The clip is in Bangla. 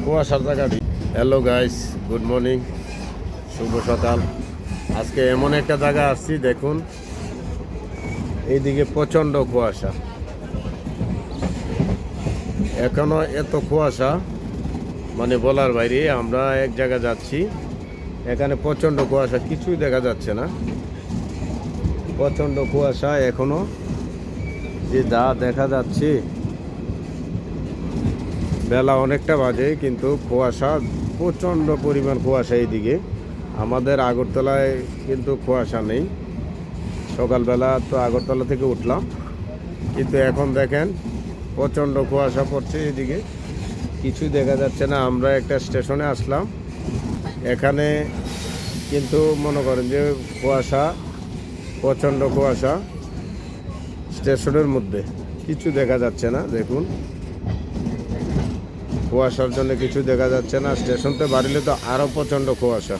কুয়াশার জায়গাটি। হ্যালো গাইস, গুড মর্নিং, শুভ সকাল। আজকে এমন একটা জায়গা আসছি, দেখুন এইদিকে প্রচণ্ড কুয়াশা। এখনো এত কুয়াশা মানে বলার বাইরে। আমরা এক জায়গা যাচ্ছি, এখানে প্রচণ্ড কুয়াশা, কিছুই দেখা যাচ্ছে না। প্রচণ্ড কুয়াশা এখনো, যে যা দেখা যাচ্ছে। বেলা অনেকটা বাজে কিন্তু কুয়াশা, প্রচণ্ড পরিমাণ কুয়াশা এইদিকে। আমাদের আগরতলায় কিন্তু কুয়াশা নেই। সকালবেলা তো আগরতলা থেকে উঠলাম, কিন্তু এখন দেখেন প্রচণ্ড কুয়াশা পড়ছে এদিকে, কিছুই দেখা যাচ্ছে না। আমরা একটা স্টেশনে আসলাম, এখানে কিন্তু মনে করেন যে কুয়াশা, প্রচণ্ড কুয়াশা। স্টেশনের মধ্যে কিছু দেখা যাচ্ছে না, দেখুন কুয়াশার জন্য কিছু দেখা যাচ্ছে না। স্টেশনতে বাড়িলে তো আরও প্রচণ্ড কুয়াশা।